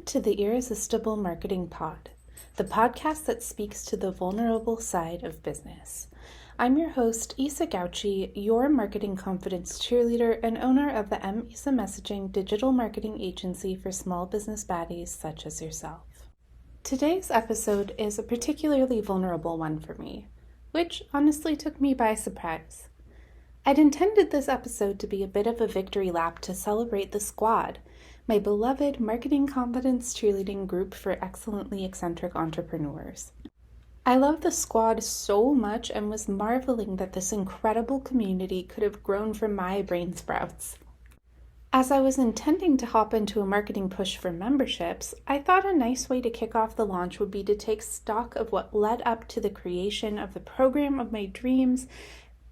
to the Irresistible Marketing Pod, the podcast that speaks to the vulnerable side of business. I'm your host, Isa Gauchi, your marketing confidence cheerleader and owner of the Isa Messaging digital marketing agency for small business baddies such as yourself. Today's episode is a particularly vulnerable one for me, which honestly took me by surprise. I'd intended this episode to be a bit of a victory lap to celebrate the squad, my beloved marketing confidence cheerleading group for excellently eccentric entrepreneurs. I love the squad so much and was marveling that this incredible community could have grown from my brain sprouts. As I was intending to hop into a marketing push for memberships, I thought a nice way to kick off the launch would be to take stock of what led up to the creation of the program of my dreams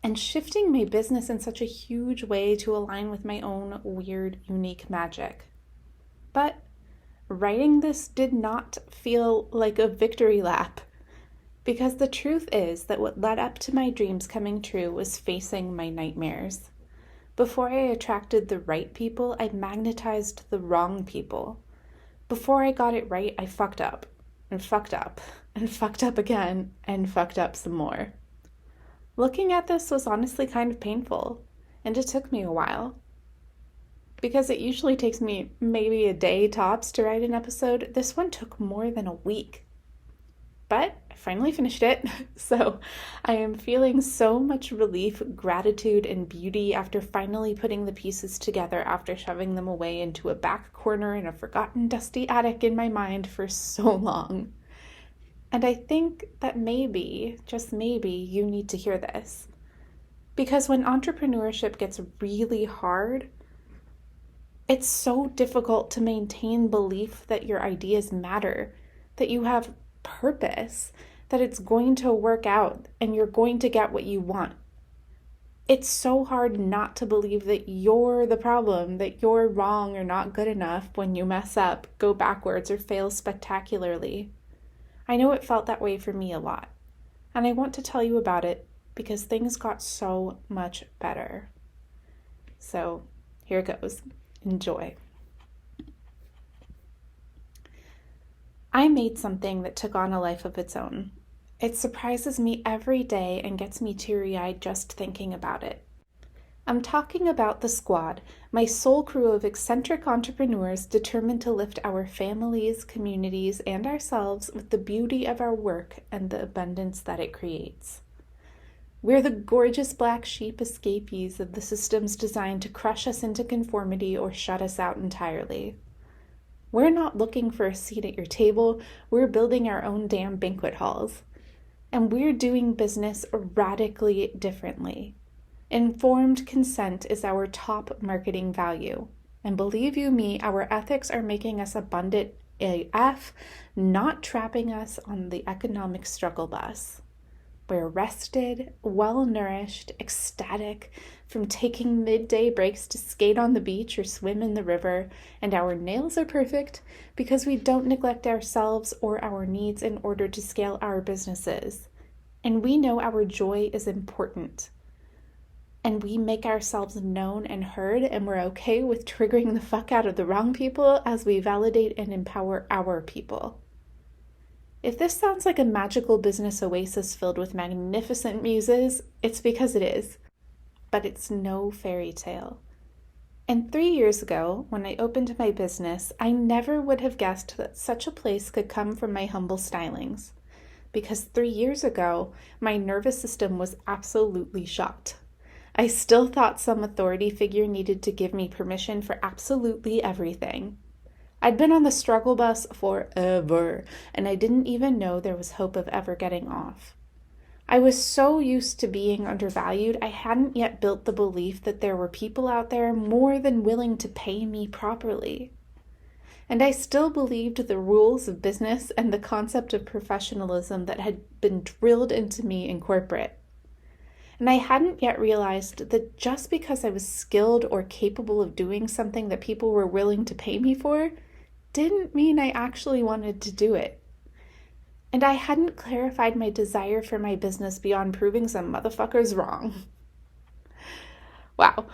and shifting my business in such a huge way to align with my own weird, unique magic. But writing this did not feel like a victory lap, because the truth is that what led up to my dreams coming true was facing my nightmares. Before I attracted the right people, I magnetized the wrong people. Before I got it right, I fucked up, and fucked up, and fucked up again, and fucked up some more. Looking at this was honestly kind of painful, and it took me a while. Because it usually takes me maybe a day tops to write an episode, this one took more than a week. But I finally finished it, so I am feeling so much relief, gratitude, and beauty after finally putting the pieces together after shoving them away into a back corner in a forgotten dusty attic in my mind for so long. And I think that maybe, just maybe, you need to hear this. Because when entrepreneurship gets really hard, it's so difficult to maintain belief that your ideas matter, that you have purpose, that it's going to work out and you're going to get what you want. It's so hard not to believe that you're the problem, that you're wrong or not good enough when you mess up, go backwards, or fail spectacularly. I know it felt that way for me a lot, and I want to tell you about it because things got so much better. So here it goes. Enjoy. I made something that took on a life of its own. It surprises me every day and gets me teary-eyed just thinking about it. I'm talking about the squad, my soul crew of eccentric entrepreneurs determined to lift our families, communities, and ourselves with the beauty of our work and the abundance that it creates. We're the gorgeous black sheep escapees of the systems designed to crush us into conformity or shut us out entirely. We're not looking for a seat at your table, we're building our own damn banquet halls. And we're doing business radically differently. Informed consent is our top marketing value. And believe you me, our ethics are making us abundant AF, not trapping us on the economic struggle bus. We're rested, well-nourished, ecstatic from taking midday breaks to skate on the beach or swim in the river, and our nails are perfect because we don't neglect ourselves or our needs in order to scale our businesses. And we know our joy is important. And we make ourselves known and heard, and we're okay with triggering the fuck out of the wrong people as we validate and empower our people. If this sounds like a magical business oasis filled with magnificent muses, it's because it is. But it's no fairy tale. And 3 years ago, when I opened my business, I never would have guessed that such a place could come from my humble stylings. Because 3 years ago, my nervous system was absolutely shot. I still thought some authority figure needed to give me permission for absolutely everything. I'd been on the struggle bus forever, and I didn't even know there was hope of ever getting off. I was so used to being undervalued, I hadn't yet built the belief that there were people out there more than willing to pay me properly. And I still believed the rules of business and the concept of professionalism that had been drilled into me in corporate. And I hadn't yet realized that just because I was skilled or capable of doing something that people were willing to pay me for, didn't mean I actually wanted to do it. And I hadn't clarified my desire for my business beyond proving some motherfuckers wrong. Wow.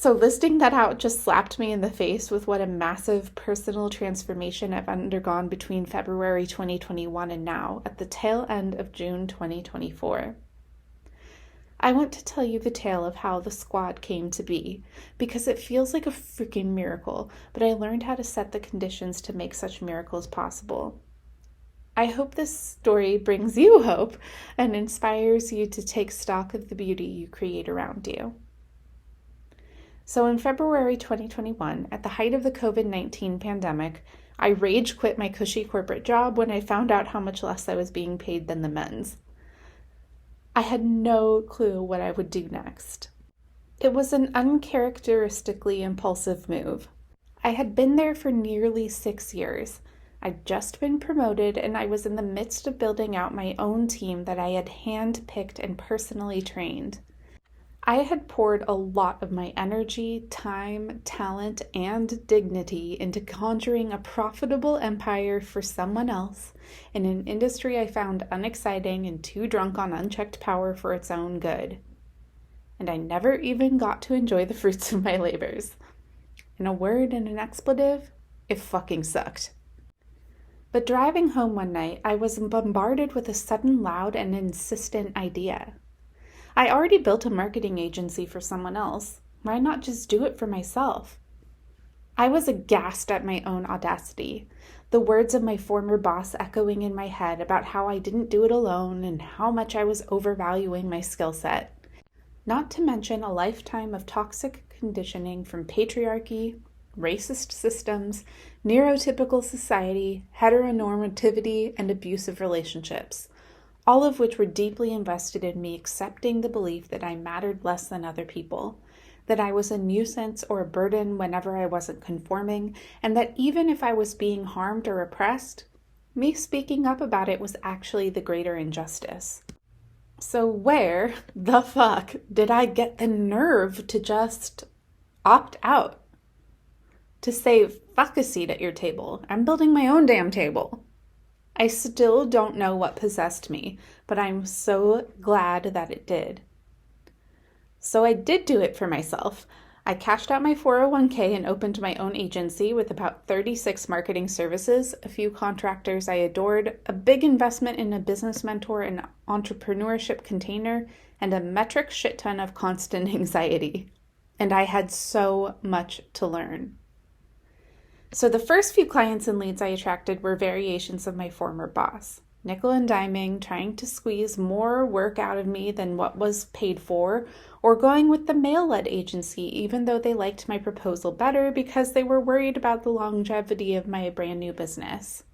So listing that out just slapped me in the face with what a massive personal transformation I've undergone between February 2021 and now, at the tail end of June 2024. I want to tell you the tale of how the squad came to be, because it feels like a freaking miracle, but I learned how to set the conditions to make such miracles possible. I hope this story brings you hope and inspires you to take stock of the beauty you create around you. So in February 2021, at the height of the COVID-19 pandemic, I rage quit my cushy corporate job when I found out how much less I was being paid than the men's. I had no clue what I would do next. It was an uncharacteristically impulsive move. I had been there for nearly 6 years. I'd just been promoted, and I was in the midst of building out my own team that I had hand-picked and personally trained. I had poured a lot of my energy, time, talent, and dignity into conjuring a profitable empire for someone else in an industry I found unexciting and too drunk on unchecked power for its own good. And I never even got to enjoy the fruits of my labors. In a word and an expletive, it fucking sucked. But driving home one night, I was bombarded with a sudden loud and insistent idea. I already built a marketing agency for someone else. Why not just do it for myself? I was aghast at my own audacity, the words of my former boss echoing in my head about how I didn't do it alone and how much I was overvaluing my skill set. Not to mention a lifetime of toxic conditioning from patriarchy, racist systems, neurotypical society, heteronormativity, and abusive relationships, all of which were deeply invested in me accepting the belief that I mattered less than other people, that I was a nuisance or a burden whenever I wasn't conforming, and that even if I was being harmed or oppressed, me speaking up about it was actually the greater injustice. So where the fuck did I get the nerve to just opt out? To say, fuck a seat at your table. I'm building my own damn table. I still don't know what possessed me, but I'm so glad that it did. So I did do it for myself. I cashed out my 401k and opened my own agency with about 36 marketing services, a few contractors I adored, a big investment in a business mentor and entrepreneurship container, and a metric shit ton of constant anxiety. And I had so much to learn. So the first few clients and leads I attracted were variations of my former boss, nickel and diming, trying to squeeze more work out of me than what was paid for, or going with the male-led agency even though they liked my proposal better because they were worried about the longevity of my brand new business.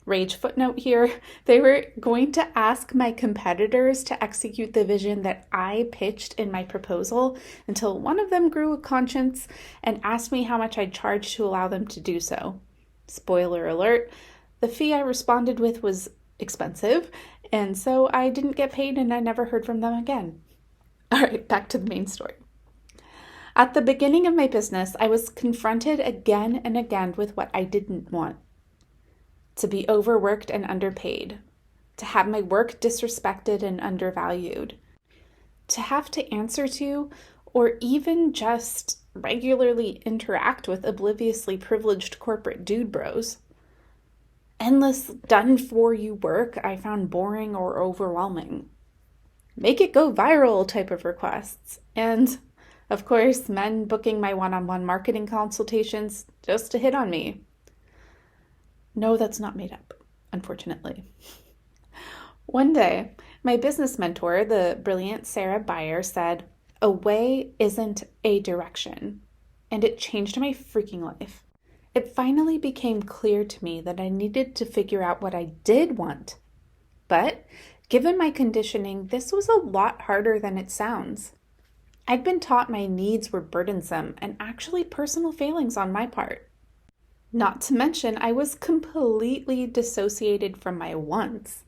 Rage footnote here, they were going to ask my competitors to execute the vision that I pitched in my proposal until one of them grew a conscience and asked me how much I'd charge to allow them to do so. Spoiler alert, the fee I responded with was expensive, and so I didn't get paid and I never heard from them again. All right, back to the main story. At the beginning of my business, I was confronted again and again with what I didn't want. To be overworked and underpaid, to have my work disrespected and undervalued, to have to answer to or even just regularly interact with obliviously privileged corporate dude bros. Endless done-for-you work I found boring or overwhelming. Make it go viral type of requests. And, of course, men booking my one-on-one marketing consultations just to hit on me. No, that's not made up, unfortunately. One day, my business mentor, the brilliant Sarah Beyer, said, "A way isn't a direction." And it changed my freaking life. It finally became clear to me that I needed to figure out what I did want. But, given my conditioning, this was a lot harder than it sounds. I'd been taught my needs were burdensome and actually personal failings on my part. Not to mention, I was completely dissociated from my wants.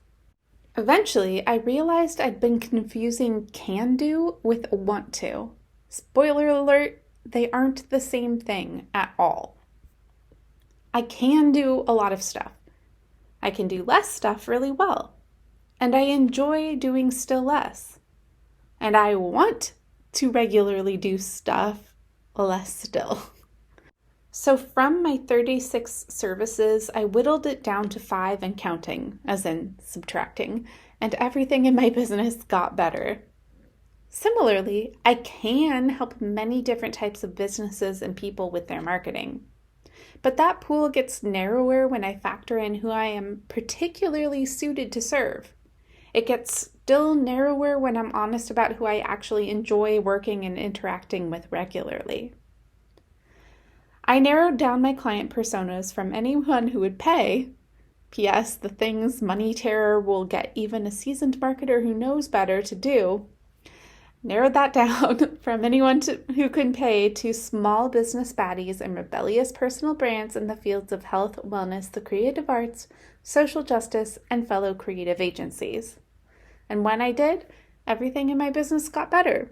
Eventually, I realized I'd been confusing can do with want to. Spoiler alert, they aren't the same thing at all. I can do a lot of stuff. I can do less stuff really well. And I enjoy doing still less. And I want to regularly do stuff less still. So from my 36 services, I whittled it down to 5 and counting, as in subtracting, and everything in my business got better. Similarly, I can help many different types of businesses and people with their marketing. But that pool gets narrower when I factor in who I am particularly suited to serve. It gets still narrower when I'm honest about who I actually enjoy working and interacting with regularly. I narrowed down my client personas from anyone who would pay. P.S. The things money terror will get even a seasoned marketer who knows better to do. Narrowed that down from anyone who can pay to small business baddies and rebellious personal brands in the fields of health, wellness, the creative arts, social justice, and fellow creative agencies. And when I did, everything in my business got better.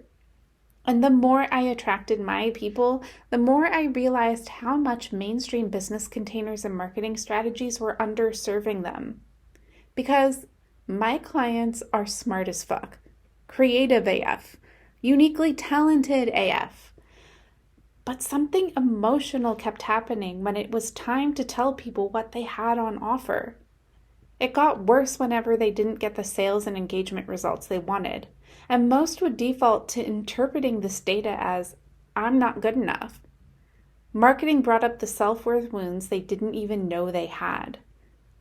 And the more I attracted my people, the more I realized how much mainstream business containers and marketing strategies were underserving them. Because my clients are smart as fuck, creative AF, uniquely talented AF. But something emotional kept happening when it was time to tell people what they had on offer. It got worse whenever they didn't get the sales and engagement results they wanted. And most would default to interpreting this data as, I'm not good enough. Marketing brought up the self-worth wounds they didn't even know they had.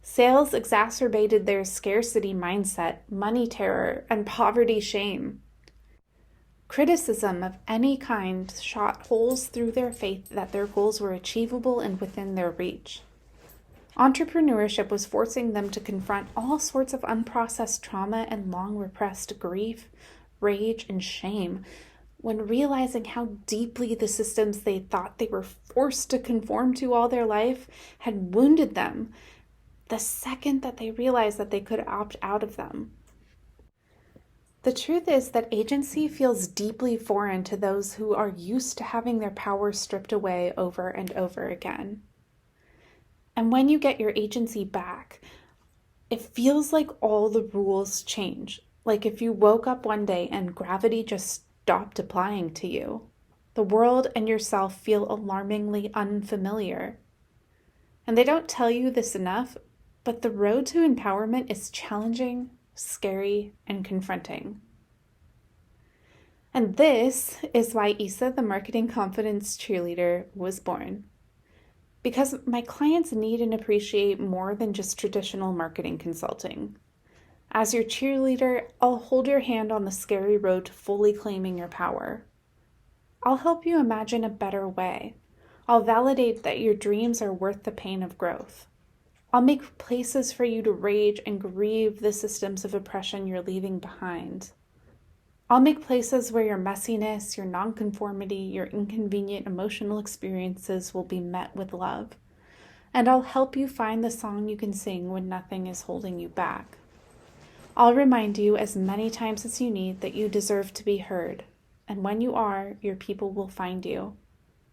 Sales exacerbated their scarcity mindset, money terror, and poverty shame. Criticism of any kind shot holes through their faith that their goals were achievable and within their reach. Entrepreneurship was forcing them to confront all sorts of unprocessed trauma and long repressed grief, rage, and shame when realizing how deeply the systems they thought they were forced to conform to all their life had wounded them the second that they realized that they could opt out of them. The truth is that agency feels deeply foreign to those who are used to having their power stripped away over and over again. And when you get your agency back, it feels like all the rules change. Like if you woke up one day and gravity just stopped applying to you. The world and yourself feel alarmingly unfamiliar. And they don't tell you this enough, but the road to empowerment is challenging, scary, and confronting. And this is why Isa, the Marketing Confidence Cheerleader, was born. Because my clients need and appreciate more than just traditional marketing consulting. As your cheerleader, I'll hold your hand on the scary road to fully claiming your power. I'll help you imagine a better way. I'll validate that your dreams are worth the pain of growth. I'll make places for you to rage and grieve the systems of oppression you're leaving behind. I'll make places where your messiness, your nonconformity, your inconvenient emotional experiences will be met with love. And I'll help you find the song you can sing when nothing is holding you back. I'll remind you as many times as you need that you deserve to be heard. And when you are, your people will find you.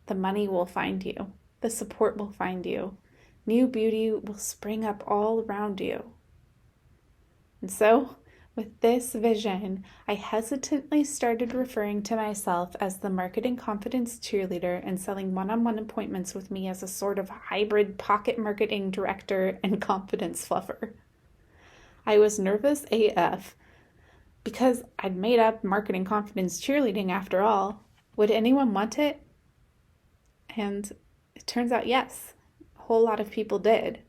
The money will find you. The support will find you. New beauty will spring up all around you. And so, with this vision, I hesitantly started referring to myself as the Marketing Confidence Cheerleader and selling one-on-one appointments with me as a sort of hybrid pocket marketing director and confidence fluffer. I was nervous AF because I'd made up marketing confidence cheerleading after all. Would anyone want it? And it turns out yes, a whole lot of people did.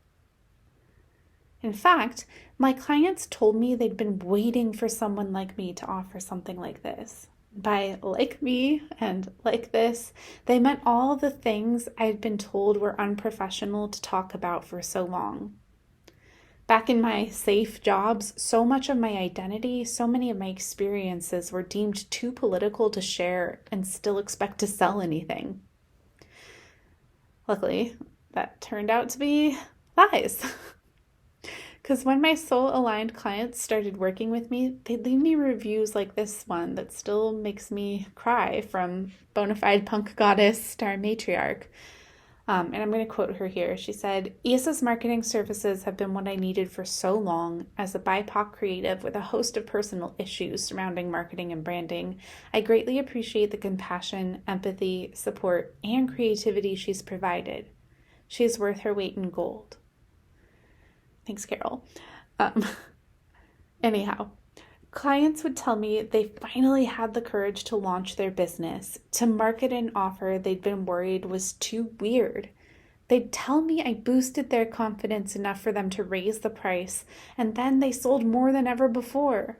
In fact, my clients told me they'd been waiting for someone like me to offer something like this. By like me and like this, they meant all the things I'd been told were unprofessional to talk about for so long. Back in my safe jobs, so much of my identity, so many of my experiences were deemed too political to share and still expect to sell anything. Luckily, that turned out to be lies. Because when my soul-aligned clients started working with me, they'd leave me reviews like this one that still makes me cry from Bonafide Punk Goddess Star Matriarch. And I'm going to quote her here. She said, "Issa's marketing services have been what I needed for so long. As a BIPOC creative with a host of personal issues surrounding marketing and branding, I greatly appreciate the compassion, empathy, support, and creativity she's provided. She is worth her weight in gold." Thanks, Carol. Anyhow, clients would tell me they finally had the courage to launch their business, to market an offer they'd been worried was too weird. They'd tell me I boosted their confidence enough for them to raise the price, and then they sold more than ever before.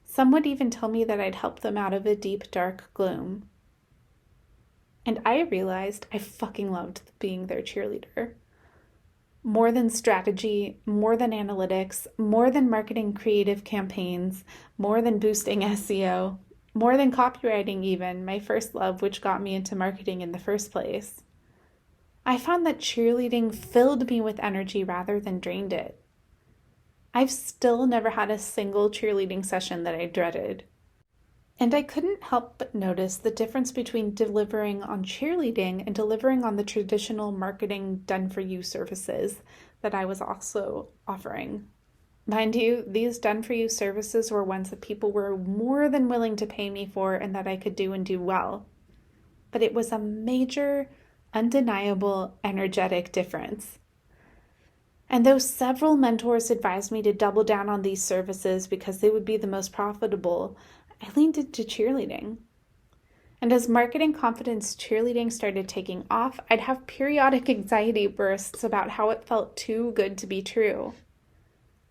Some would even tell me that I'd helped them out of a deep, dark gloom. And I realized I fucking loved being their cheerleader. More than strategy, more than analytics, more than marketing creative campaigns, more than boosting SEO, more than copywriting even, my first love, which got me into marketing in the first place. I found that cheerleading filled me with energy rather than drained it. I've still never had a single cheerleading session that I dreaded. And I couldn't help but notice the difference between delivering on cheerleading and delivering on the traditional marketing done-for-you services that I was also offering. Mind you, these done-for-you services were ones that people were more than willing to pay me for and that I could do and do well. But it was a major, undeniable, energetic difference. And though several mentors advised me to double down on these services because they would be the most profitable, I leaned into cheerleading. And as marketing confidence cheerleading started taking off, I'd have periodic anxiety bursts about how it felt too good to be true.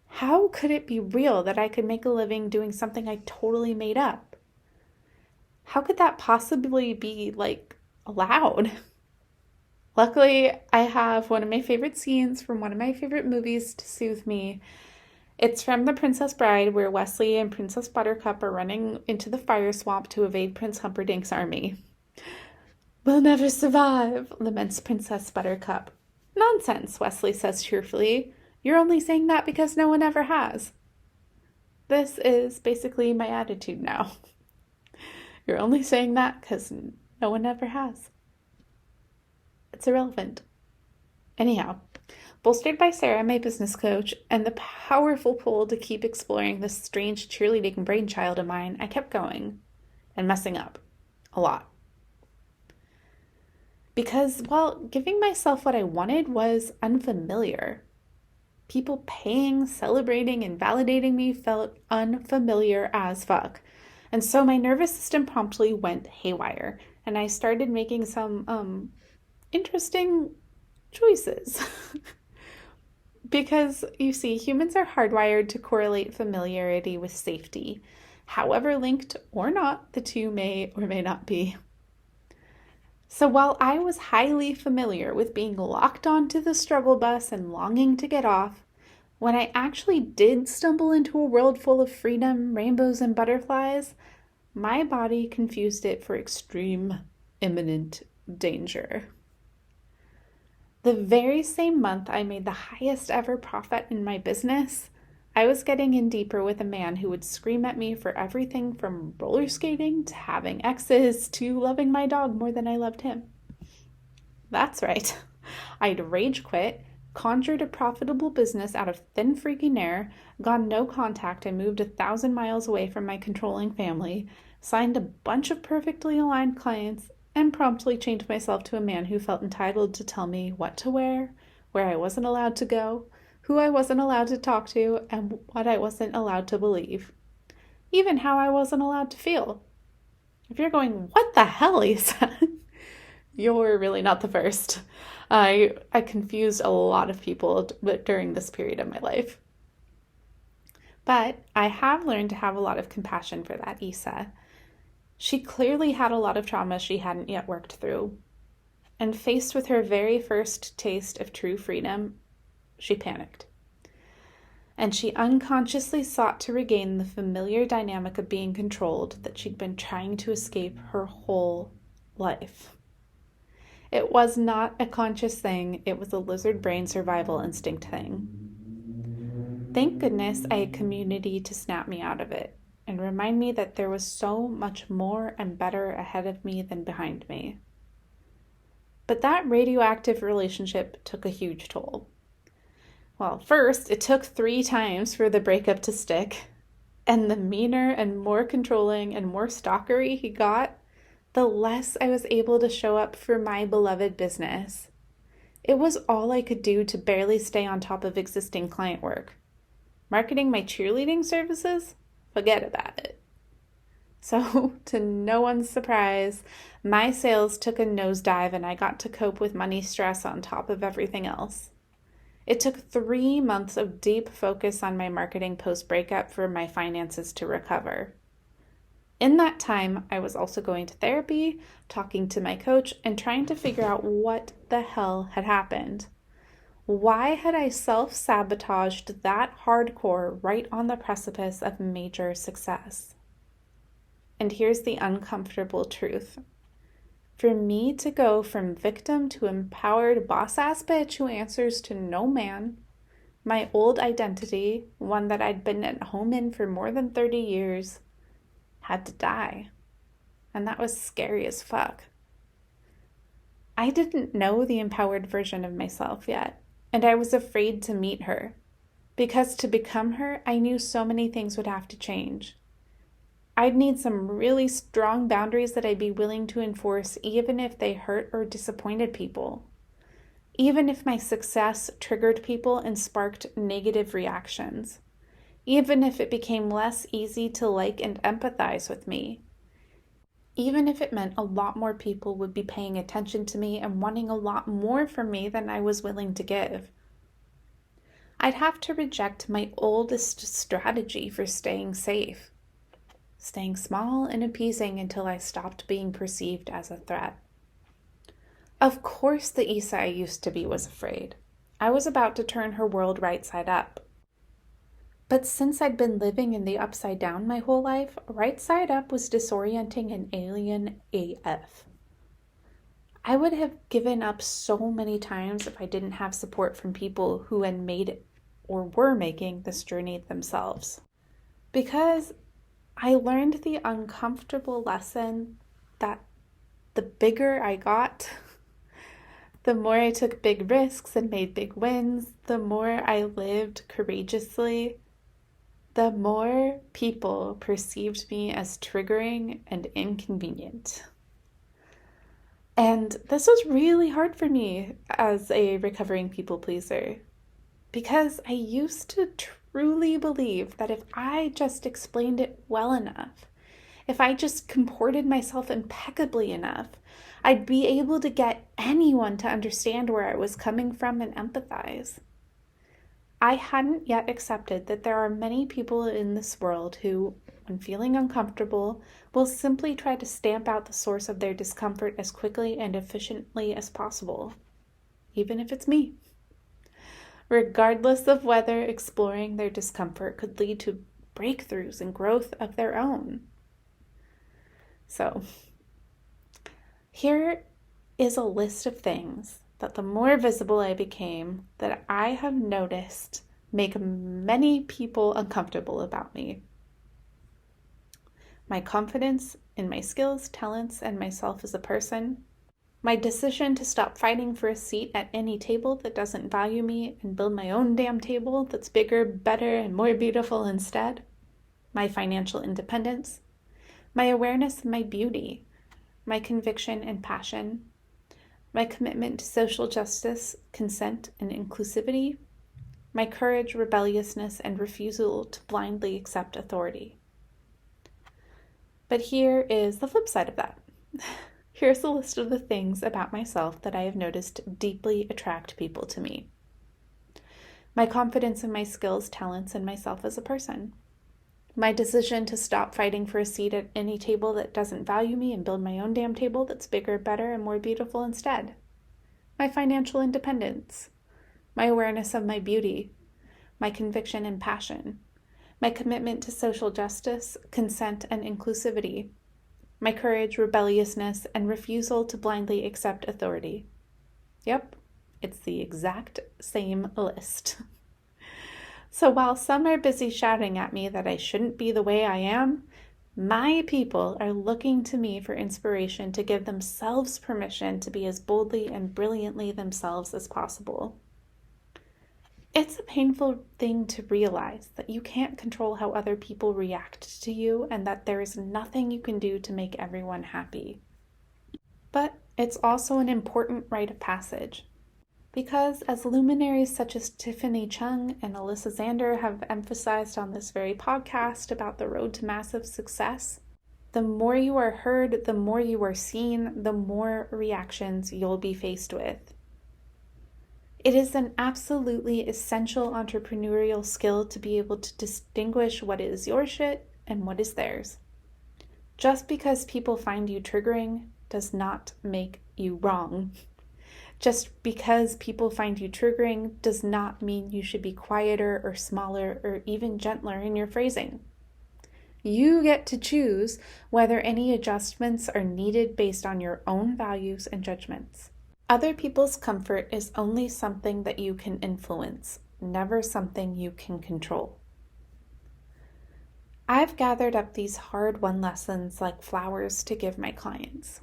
How could it be real that I could make a living doing something I totally made up? How could that possibly be, allowed? Luckily, I have one of my favorite scenes from one of my favorite movies to soothe me. It's from The Princess Bride, where Wesley and Princess Buttercup are running into the fire swamp to evade Prince Humperdinck's army. "We'll never survive," laments Princess Buttercup. "Nonsense," Wesley says cheerfully. "You're only saying that because no one ever has." This is basically my attitude now. You're only saying that because no one ever has. It's irrelevant. Anyhow, bolstered by Sarah, my business coach, and the powerful pull to keep exploring this strange cheerleading brainchild of mine, I kept going and messing up a lot. Because, giving myself what I wanted was unfamiliar. People paying, celebrating, and validating me felt unfamiliar as fuck. And so my nervous system promptly went haywire, and I started making some interesting choices. Because, you see, humans are hardwired to correlate familiarity with safety. However linked or not, the two may or may not be. So while I was highly familiar with being locked onto the struggle bus and longing to get off, when I actually did stumble into a world full of freedom, rainbows, and butterflies, my body confused it for extreme, imminent danger. The very same month I made the highest ever profit in my business, I was getting in deeper with a man who would scream at me for everything from roller skating to having exes to loving my dog more than I loved him. That's right. I'd rage quit, conjured a profitable business out of thin freaking air, gone no contact and moved 1,000 miles away from my controlling family, signed a bunch of perfectly aligned clients, and promptly chained myself to a man who felt entitled to tell me what to wear, where I wasn't allowed to go, who I wasn't allowed to talk to, and what I wasn't allowed to believe. Even how I wasn't allowed to feel. If you're going, "What the hell," Lisa? You're really not the first. I confused a lot of people during this period of my life. But I have learned to have a lot of compassion for that Isa. She clearly had a lot of trauma she hadn't yet worked through. And faced with her very first taste of true freedom, she panicked. And she unconsciously sought to regain the familiar dynamic of being controlled that she'd been trying to escape her whole life. It was not a conscious thing, it was a lizard brain survival instinct thing. Thank goodness I had community to snap me out of it and remind me that there was so much more and better ahead of me than behind me. But that radioactive relationship took a huge toll. Well, first, it took 3 times for the breakup to stick, and the meaner and more controlling and more stalkery he got, the less I was able to show up for my beloved business. It was all I could do to barely stay on top of existing client work. Marketing my cheerleading services? Forget about it. So, to no one's surprise, my sales took a nosedive and I got to cope with money stress on top of everything else. It took 3 months of deep focus on my marketing post-breakup for my finances to recover. In that time, I was also going to therapy, talking to my coach, and trying to figure out what the hell had happened. Why had I self-sabotaged that hardcore right on the precipice of major success? And here's the uncomfortable truth. For me to go from victim to empowered boss-ass bitch who answers to no man, my old identity, one that I'd been at home in for more than 30 years, had to die. And that was scary as fuck. I didn't know the empowered version of myself yet, and I was afraid to meet her. Because to become her, I knew so many things would have to change. I'd need some really strong boundaries that I'd be willing to enforce even if they hurt or disappointed people. Even if my success triggered people and sparked negative reactions. Even if it became less easy to like and empathize with me. Even if it meant a lot more people would be paying attention to me and wanting a lot more from me than I was willing to give. I'd have to reject my oldest strategy for staying safe. Staying small and appeasing until I stopped being perceived as a threat. Of course the Isa I used to be was afraid. I was about to turn her world right side up. But since I'd been living in the upside down my whole life, right side up was disorienting and alien AF. I would have given up so many times if I didn't have support from people who had made or were making this journey themselves. Because I learned the uncomfortable lesson that the bigger I got, the more I took big risks and made big wins, the more I lived courageously, the more people perceived me as triggering and inconvenient. And this was really hard for me as a recovering people pleaser, because I used to truly believe that if I just explained it well enough, if I just comported myself impeccably enough, I'd be able to get anyone to understand where I was coming from and empathize. I hadn't yet accepted that there are many people in this world who, when feeling uncomfortable, will simply try to stamp out the source of their discomfort as quickly and efficiently as possible, even if it's me. Regardless of whether exploring their discomfort could lead to breakthroughs and growth of their own. So, here is a list of things that the more visible I became, that I have noticed make many people uncomfortable about me. My confidence in my skills, talents, and myself as a person. My decision to stop fighting for a seat at any table that doesn't value me and build my own damn table that's bigger, better, and more beautiful instead. My financial independence. My awareness of my beauty. My conviction and passion. My commitment to social justice, consent, and inclusivity. My courage, rebelliousness, and refusal to blindly accept authority. But here is the flip side of that. Here's a list of the things about myself that I have noticed deeply attract people to me. My confidence in my skills, talents, and myself as a person. My decision to stop fighting for a seat at any table that doesn't value me and build my own damn table that's bigger, better, and more beautiful instead. My financial independence. My awareness of my beauty. My conviction and passion. My commitment to social justice, consent, and inclusivity. My courage, rebelliousness, and refusal to blindly accept authority. Yep, it's the exact same list. So while some are busy shouting at me that I shouldn't be the way I am, My people are looking to me for inspiration to give themselves permission to be as boldly and brilliantly themselves as possible. It's a painful thing to realize that you can't control how other people react to you and that there is nothing you can do to make everyone happy. But it's also an important rite of passage. Because as luminaries such as Tiffany Chung and Alyssa Zander have emphasized on this very podcast about the road to massive success, the more you are heard, the more you are seen, the more reactions you'll be faced with. It is an absolutely essential entrepreneurial skill to be able to distinguish what is your shit and what is theirs. Just because people find you triggering does not make you wrong. Just because people find you triggering does not mean you should be quieter or smaller or even gentler in your phrasing. You get to choose whether any adjustments are needed based on your own values and judgments. Other people's comfort is only something that you can influence, never something you can control. I've gathered up these hard-won lessons like flowers to give my clients.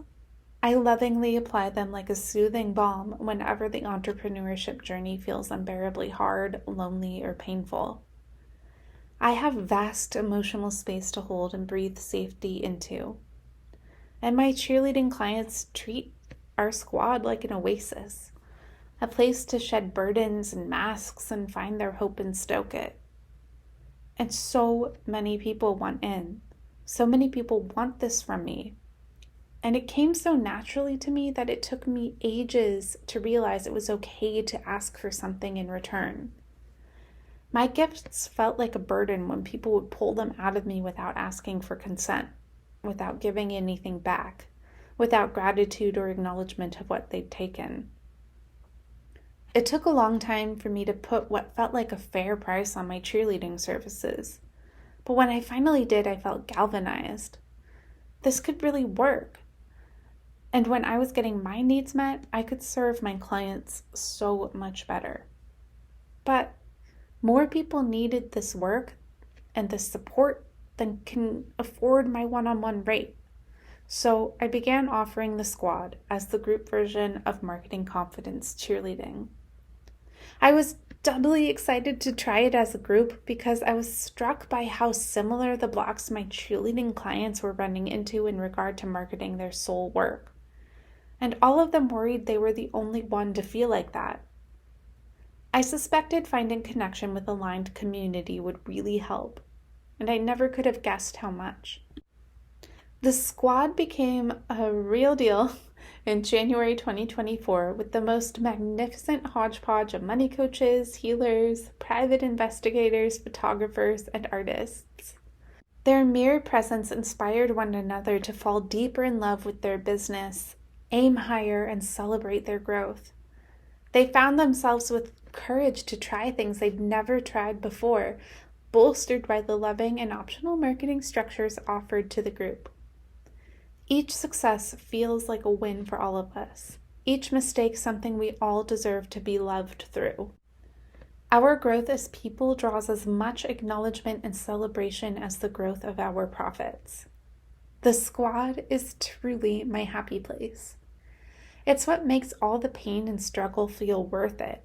I lovingly apply them like a soothing balm whenever the entrepreneurship journey feels unbearably hard, lonely, or painful. I have vast emotional space to hold and breathe safety into. And my cheerleading clients treat our squad like an oasis, a place to shed burdens and masks and find their hope and stoke it. And so many people want in. So many people want this from me. And it came so naturally to me that it took me ages to realize it was okay to ask for something in return. My gifts felt like a burden when people would pull them out of me without asking for consent, without giving anything back, without gratitude or acknowledgement of what they'd taken. It took a long time for me to put what felt like a fair price on my cheerleading services. But when I finally did, I felt galvanized. This could really work. And when I was getting my needs met, I could serve my clients so much better. But more people needed this work and this support than can afford my one-on-one rate. So I began offering the squad as the group version of Marketing Confidence Cheerleading. I was doubly excited to try it as a group because I was struck by how similar the blocks my cheerleading clients were running into in regard to marketing their soul work. And all of them worried they were the only one to feel like that. I suspected finding connection with a aligned community would really help, and I never could have guessed how much. The squad became a real deal in January 2024 with the most magnificent hodgepodge of money coaches, healers, private investigators, photographers, and artists. Their mere presence inspired one another to fall deeper in love with their business, aim higher, and celebrate their growth. They found themselves with courage to try things they'd never tried before, bolstered by the loving and optional marketing structures offered to the group. Each success feels like a win for all of us. Each mistake something we all deserve to be loved through. Our growth as people draws as much acknowledgement and celebration as the growth of our profits. The squad is truly my happy place. It's what makes all the pain and struggle feel worth it.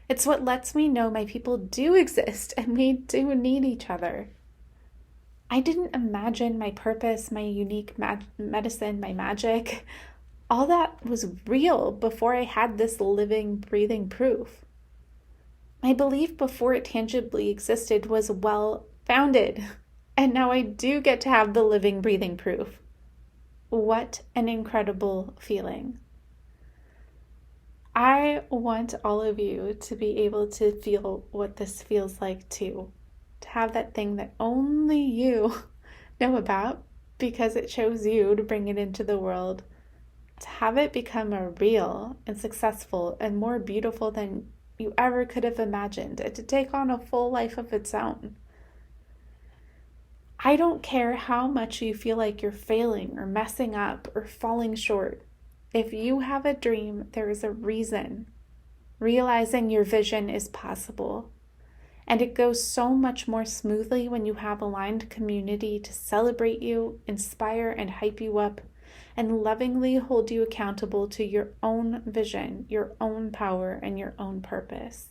It's what lets me know my people do exist and we do need each other. I didn't imagine my purpose, my unique medicine, my magic. All that was real before I had this living, breathing proof. My belief before it tangibly existed was well-founded, and now I do get to have the living, breathing proof. What an incredible feeling. I want all of you to be able to feel what this feels like too. To have that thing that only you know about because it chose you to bring it into the world. To have it become a real and successful and more beautiful than you ever could have imagined, and to take on a full life of its own. I don't care how much you feel like you're failing or messing up or falling short. If you have a dream, there is a reason. Realizing your vision is possible. And it goes so much more smoothly when you have aligned community to celebrate you, inspire and hype you up, and lovingly hold you accountable to your own vision, your own power, and your own purpose.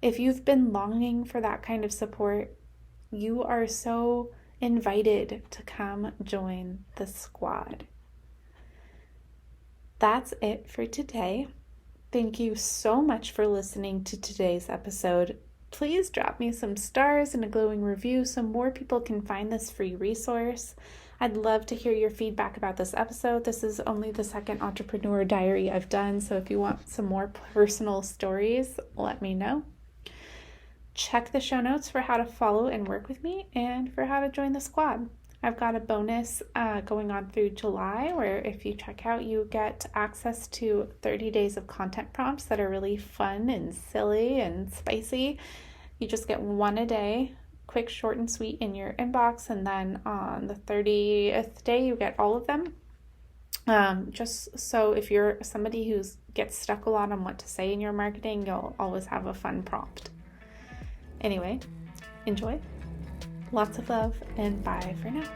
If you've been longing for that kind of support, you are so invited to come join the squad. That's it for today. Thank you so much for listening to today's episode. Please drop me some stars and a glowing review so more people can find this free resource. I'd love to hear your feedback about this episode. This is only the second entrepreneur diary I've done, so if you want some more personal stories, let me know. Check the show notes for how to follow and work with me and for how to join the squad. I've got a bonus going on through July where if you check out, you get access to 30 days of content prompts that are really fun and silly and spicy. You just get one a day, quick, short, and sweet in your inbox, and then on the 30th day, you get all of them. Just so if you're somebody who gets stuck a lot on what to say in your marketing, you'll always have a fun prompt. Anyway, enjoy. Lots of love and bye for now.